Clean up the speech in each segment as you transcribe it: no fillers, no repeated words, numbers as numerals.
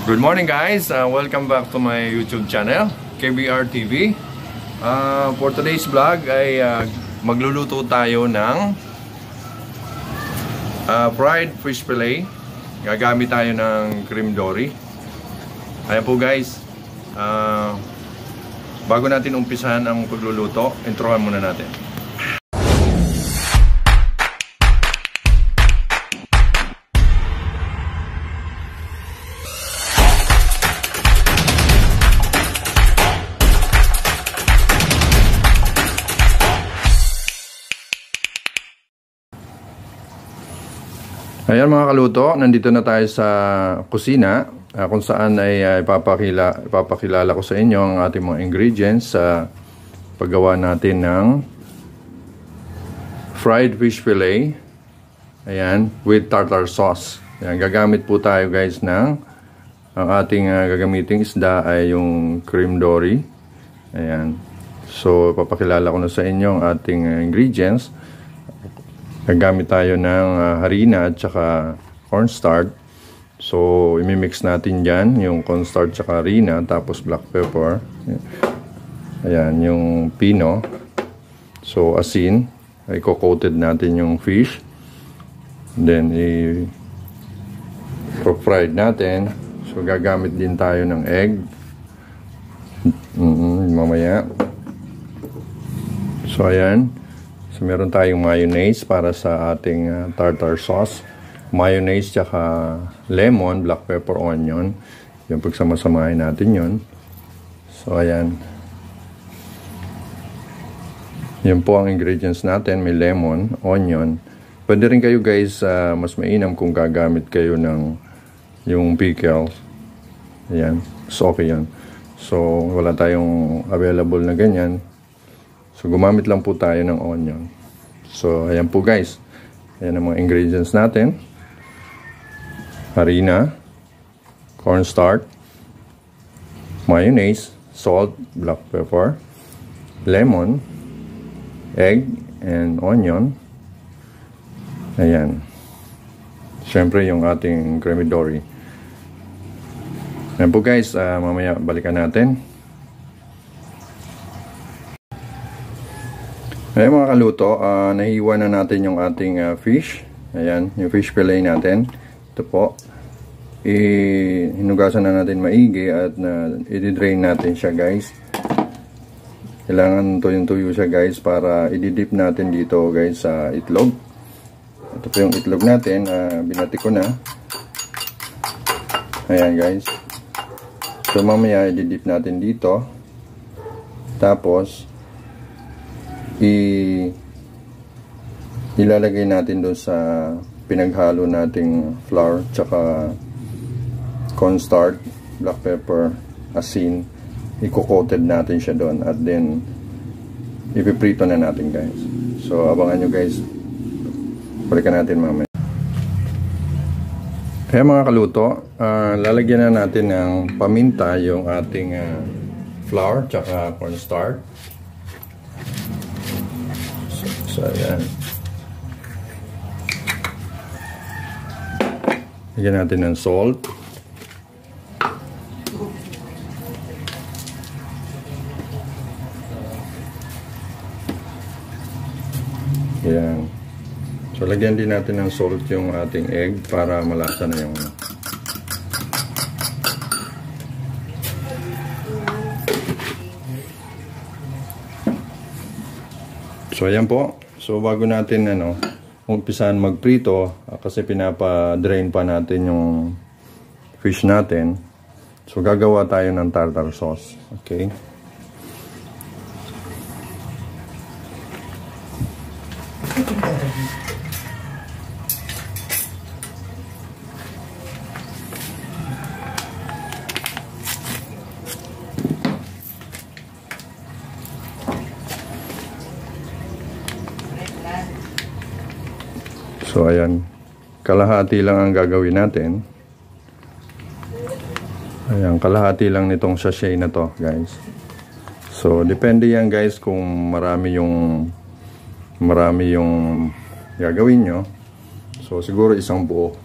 Good morning guys, welcome back to my YouTube channel, KBR TV. For today's vlog ay magluluto tayo ng fried fish fillet. Gagamit tayo ng cream dory. Ayan po guys, bago natin umpisahan ang pagluluto, introhan muna natin. Ayan mga kaluto, nandito na tayo sa kusina kung saan ay ipapakilala ko sa inyo ang ating mga ingredients sa paggawa natin ng fried fish fillet. Ayan, with tartar sauce. Ayan, gagamit po tayo guys ng ang ating gagamiting isda ay yung cream dory. Ayan, so ipapakilala ko na sa inyo ang ating ingredients. Gagamit tayo ng harina at saka cornstarch. So, imimix natin dyan yung cornstarch at saka harina, tapos black pepper. Ayan, yung pino. So, asin. I-coated natin yung fish. Then, i-fried natin. So, gagamit din tayo ng egg. Mamaya. So, ayan. So, meron tayong mayonnaise para sa ating tartar sauce. Mayonnaise tsaka lemon, black pepper, onion. Yung pagsama-samahin natin yun. So, ayan. Yan po ang ingredients natin. May lemon, onion. Pwede rin kayo guys, mas mainam kung gagamit kayo ng yung pickles. Ayan. So, okay yan. So, wala tayong available na ganyan. So, gumamit lang po tayo ng onion. So, ayan po guys. Ayan ang mga ingredients natin. Harina, cornstarch, mayonnaise, salt, black pepper, lemon, egg, and onion. Ayan. Siyempre, yung ating creamy dory. Ayan po guys. Mamaya balikan natin. Ayan mga kaluto, nahiwa na natin yung ating fish. Ayan, yung fish fillet natin. Ito po. Hinugasan na natin maigi at i-drain natin siya guys. Kailangan tuyong-tuyo siya guys para i-dip natin dito guys sa itlog. Ito po yung itlog natin, binati ko na. Ayan guys. So mamaya i-dip natin dito. Tapos ilalagay natin doon sa pinaghalo nating flour tsaka cornstarch, black pepper, asin. I-coated natin siya doon at then ipiprito na natin guys. So abangan nyo guys, balikan natin mamaya. Kaya mga kaluto, lalagyan na natin ng paminta yung ating flour tsaka cornstarch. So, ayan. Lagyan natin ng salt. Ayan. So, lagyan din natin ng salt yung ating egg para malasa na yung So, ayan po. So, bago natin umpisahan magprito, kasi pinapa-drain pa natin yung fish natin. So, gagawa tayo ng tartar sauce. Okay? So, ayan. Kalahati lang ang gagawin natin. Ayan, kalahati lang nitong sachet na to, guys. So, depende yan, guys, kung marami yung gagawin nyo. So, siguro isang buo.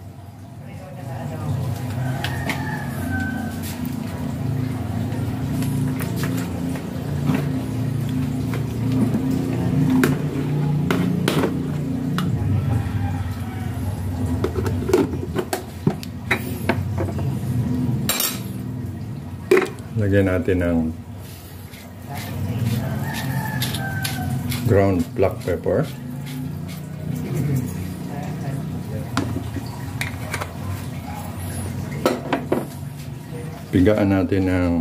Lagyan natin ng ground black pepper. Pigaan natin ng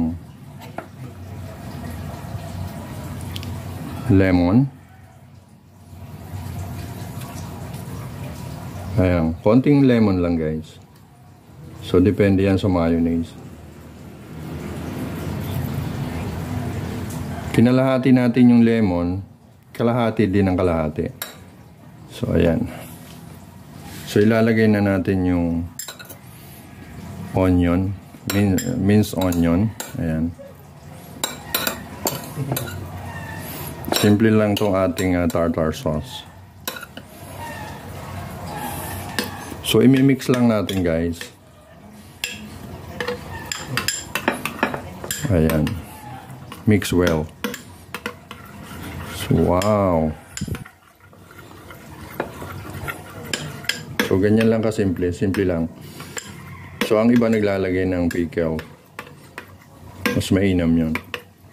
lemon. Ayan, konting lemon lang guys. So depende yan sa mayonnaise. Kinalahati natin yung lemon, kalahati din ang kalahati. So ayan. So ilalagay na natin yung onion, minced onion. Ayan. Simple lang itong ating tartar sauce. So imimix lang natin guys. Ayan. Mix well. So, wow. So ganyan lang kasimple. Simple lang. So ang iba naglalagay ng pickle. Mas mainam yun.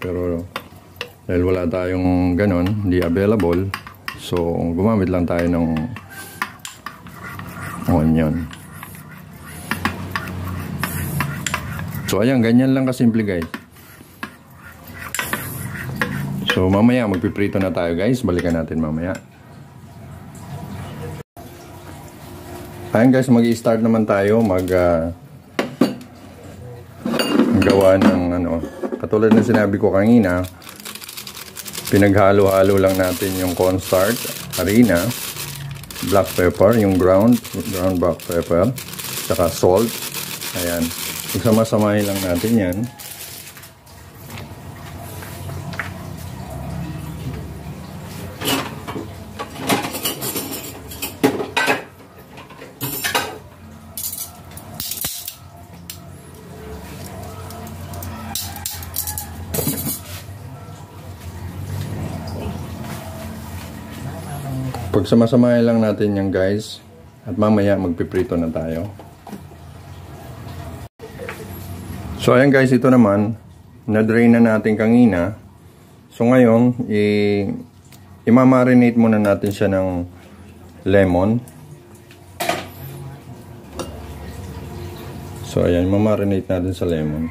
Pero dahil wala tayong ganon, hindi available. So gumamit lang tayo ng onion. So ayan, ganyan lang kasimple guys. So mamaya magpiprito na tayo guys. Balikan natin mamaya. Ayan guys, mag-i-start naman tayo gawa ng katulad ng sinabi ko kanina, pinaghalo-halo lang natin yung cornstarch, harina, black pepper, yung ground black pepper, saka salt. Ayan. Magsama-samahin lang natin yan. Pagsama-samahin lang natin yan guys. At mamaya magpiprito na tayo. So ayan guys, ito naman na-drain na natin kanina. So ngayon i-marinate muna natin siya ng lemon. So ayan, i-marinate natin sa lemon.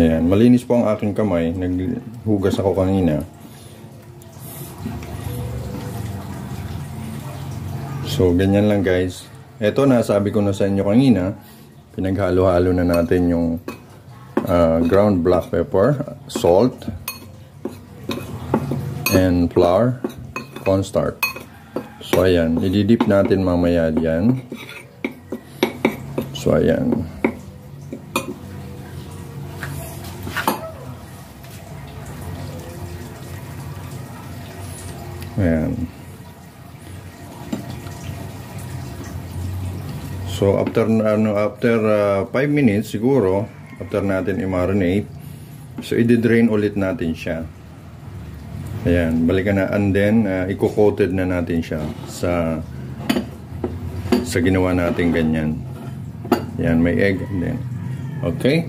Ayan, malinis po ang aking kamay. Naghugas ako kanina. So, ganyan lang guys. Ito na, sabi ko na sa inyo kanina, pinaghalo-halo na natin yung ground black pepper, salt, and flour, cornstarch. So, ayan. I-dip natin mamaya dyan. So, ayan. Ayan. So after 5 minutes siguro, after natin i-marinate, so i-drain ulit natin siya. Ayan, balikan na, and then i-coated na natin siya sa ginawa natin ganyan. Ayan, may egg and then. Okay?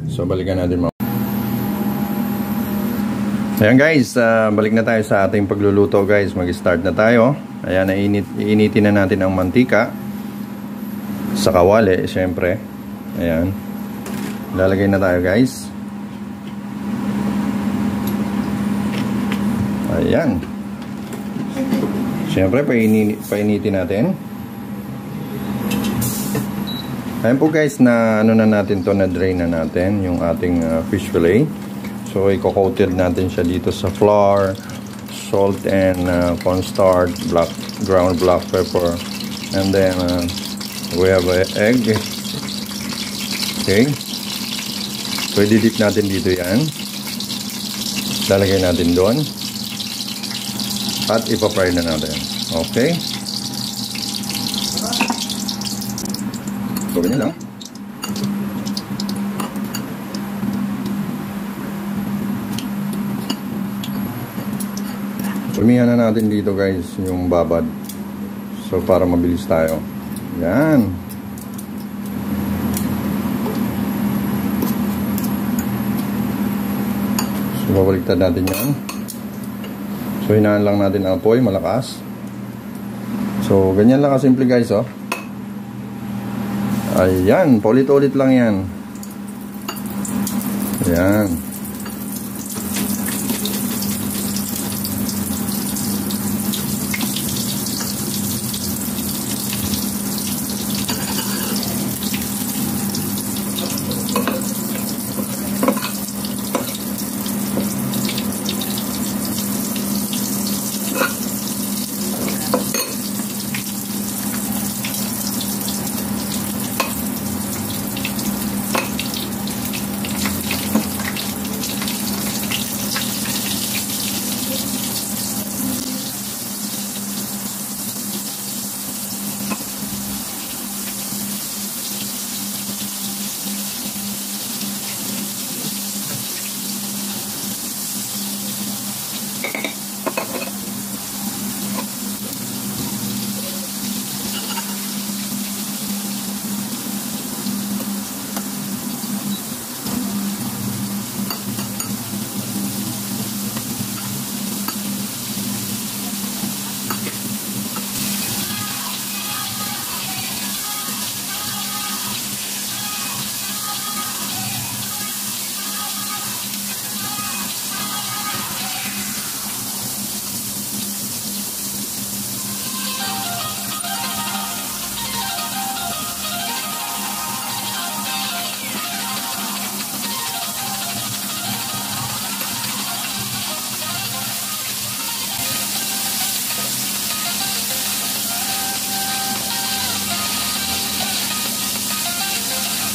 So balikan natin. Ayan guys, balik na tayo sa ating pagluluto guys. Mag-start na tayo. Ayan, iinitin na natin ang mantika sa kawali, syempre. Ayan. Lalagay na tayo guys. Ayan. Syempre, painitin natin. Ayan po guys, na na natin to, na drain na natin yung ating fish fillet. So, i-coated natin siya dito sa flour, salt, and cornstarch, ground black pepper. And then, we have an egg. Okay. So, i-dip natin dito yan. Lalagay natin doon. At ipa-fry na natin. Okay. So, ganyan lang. Sumihan na natin dito guys yung babad. So So, para mabilis tayo. Yan. So, babaliktad natin yan. So, hinaan lang natin ang apoy, malakas. So, ganyan lang kasimple guys, oh. Ayan, paulit-ulit lang yan. Ayan.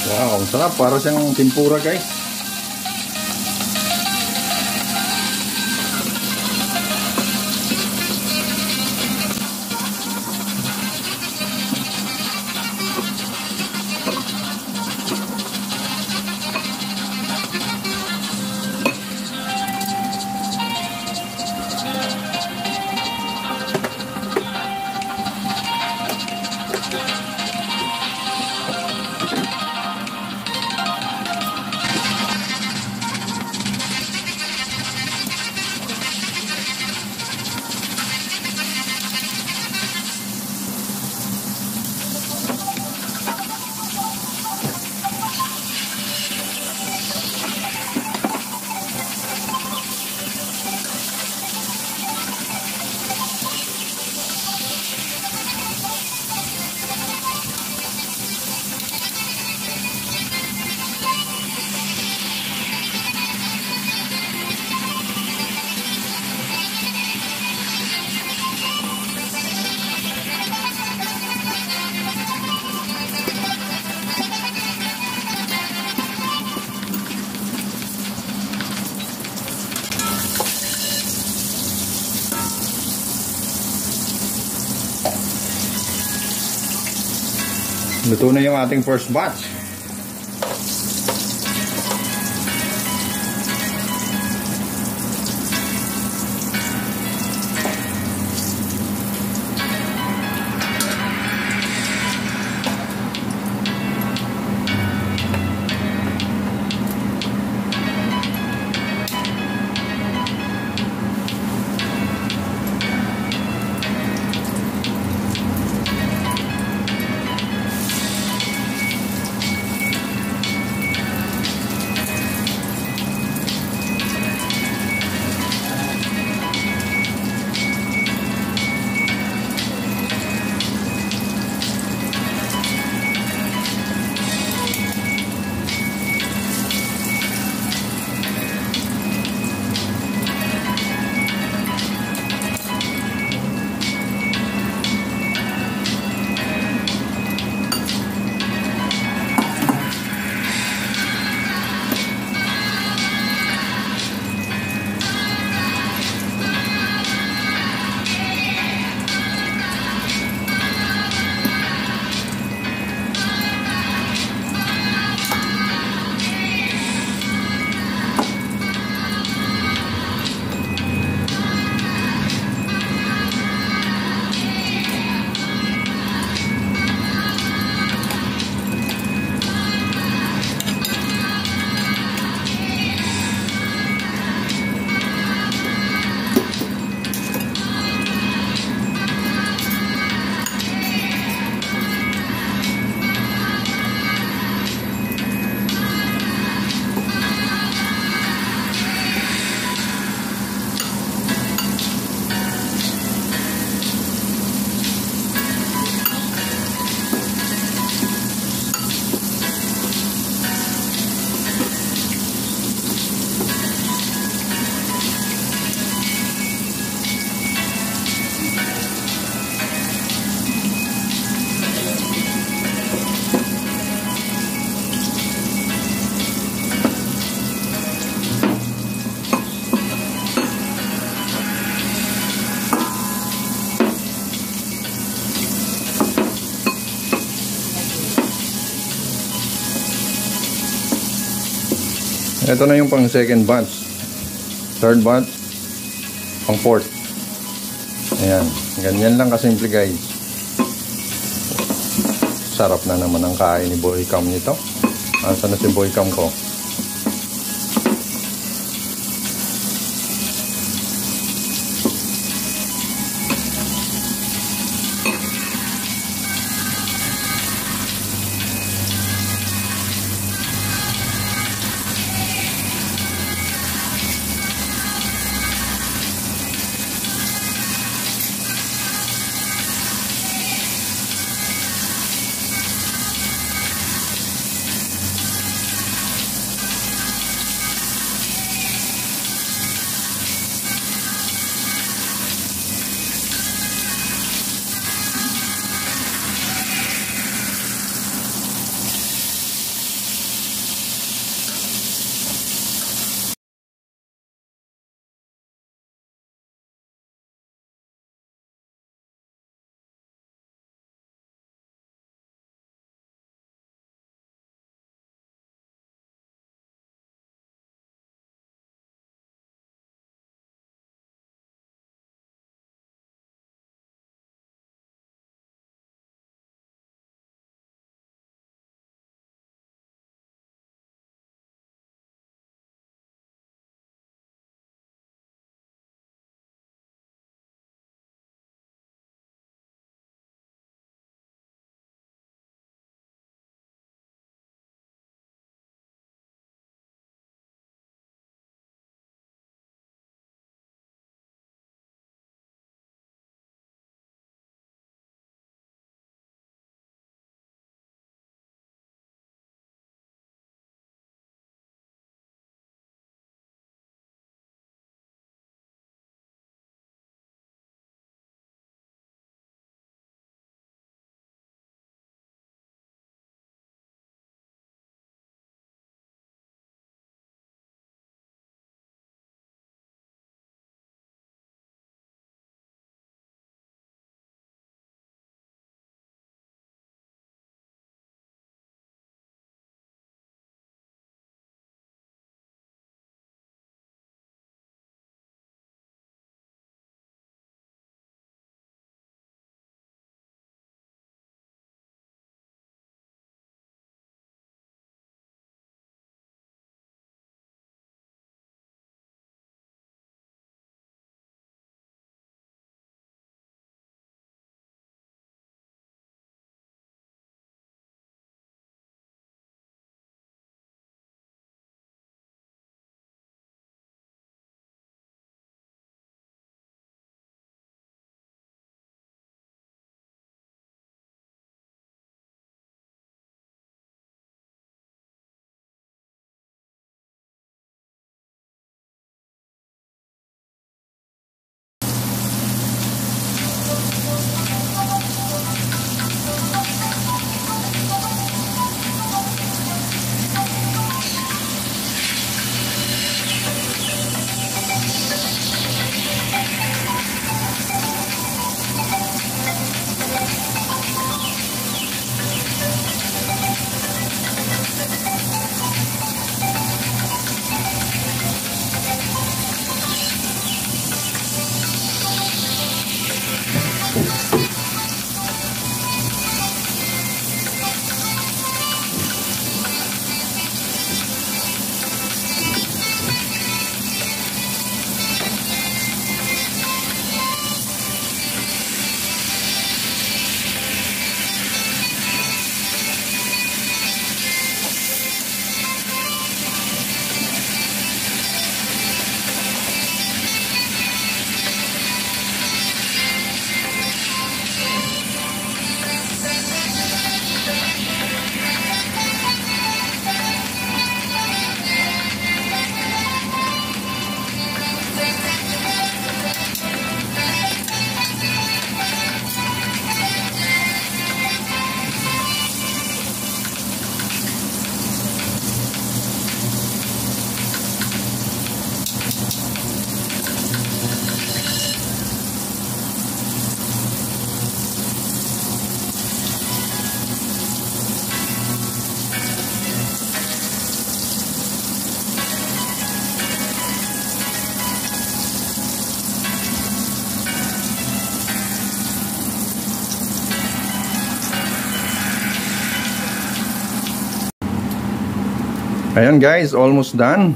Wow, ang sarap. Para siyang tempura guys. Luto na yung ating first batch. Ito na yung pang second batch. Third batch. Pang fourth. Ayan. Ganyan lang kasimple guys. Sarap na naman ang kain ni Boy Cam nito. Asa na si Boy Cam ko? Ayan guys, almost done.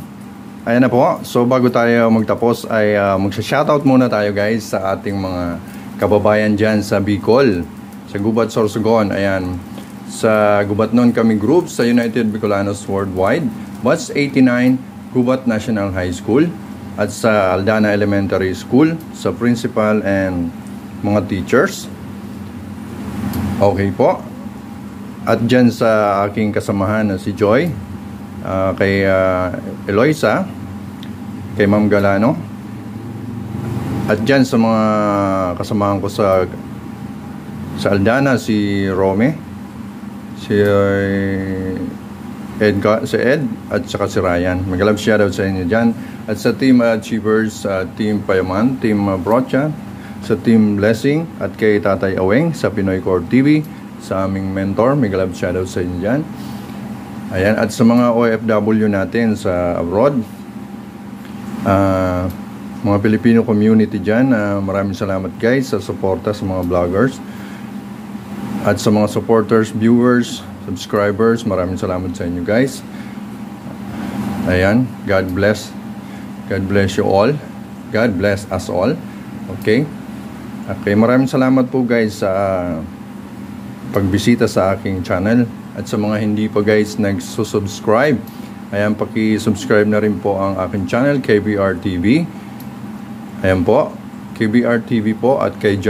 Ayan na po. So bago tayo magtapos ay magsha-shoutout muna tayo guys sa ating mga kababayan dyan sa Bicol, sa Gubat, Sorsogon. Ayan, sa Gubatnon kami group sa United Bicolanos Worldwide, Batch 89, Gubat National High School, at sa Aldana Elementary School, sa principal and mga teachers. Okay po. At dyan sa aking kasamahan na si Joy, kay Eloisa, kay Ma'am Galano, at dyan sa mga kasamahan ko sa Aldana, si Rome, si Ed at saka si Ryan. Mag-love shoutout sa inyo dyan. At sa Team Achievers, Team Payaman, Team Brocha, sa Team Blessing, at kay Tatay Aweng sa Pinoy Core TV, sa aming mentor. Mag-love shoutout sa inyo dyan. Ayan, at sa mga OFW natin sa abroad, mga Filipino community dyan, maraming salamat guys sa suporta sa mga vloggers. At sa mga supporters, viewers, subscribers, maraming salamat sa inyo guys. Ayan, God bless. God bless you all. God bless us all. Okay? Okay, maraming salamat po guys sa pagbisita sa aking channel. At sa mga hindi pa guys nagsusubscribe, ayan, paki-subscribe na rin po ang aking channel, KBR TV. Ayan po, KBR TV po, at kay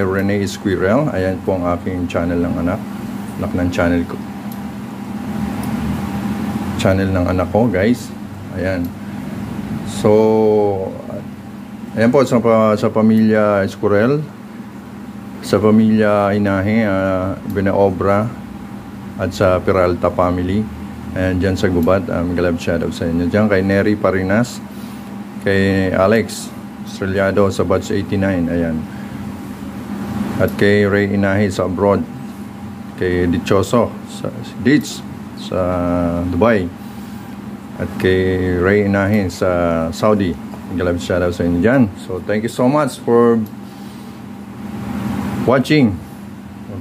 Rene Esquirel. Ayan po ang aking channel ng anak ng channel ko. Channel ng anak ko guys. Ayan. So, ayan po sa pamilya Esquirel, sa pamilya Inahe, Binaobra, at sa Peralta family, ayan, dyan sa Gubat. Mag-love shoutout sa inyo dyan, kay Neri Parinas, kay Alex Estrellado sa Batch 89, ayan, at kay Ray Inahe sa abroad, kay Dichoso sa Ditch sa Dubai, at kay Ray Inahe sa Saudi. Mag-love shoutout sa inyo dyan. So thank you so much for watching.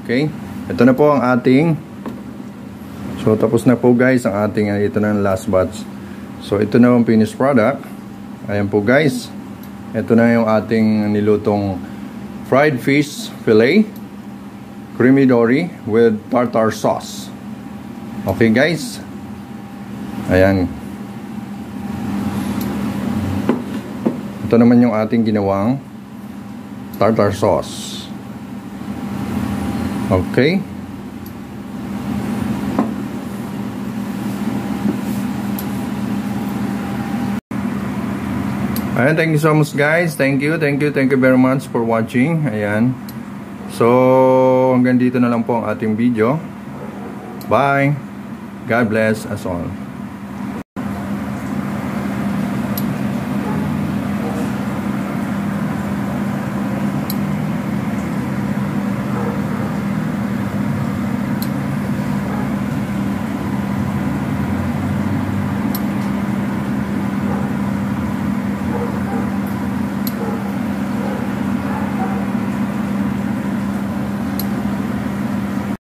Okay, ito na po ang ating, so tapos na po guys ang ating, ito na ang last batch. So ito na ang finished product. Ayan po guys, ito na yung ating nilutong fried fish fillet, creamy dory with tartar sauce. Okay guys, ayan, ito naman yung ating ginawang tartar sauce. Okay, ayan, thank you so much guys. Thank you very much for watching. Ayan, so hanggang dito na lang po ang ating video. Bye. God bless us all.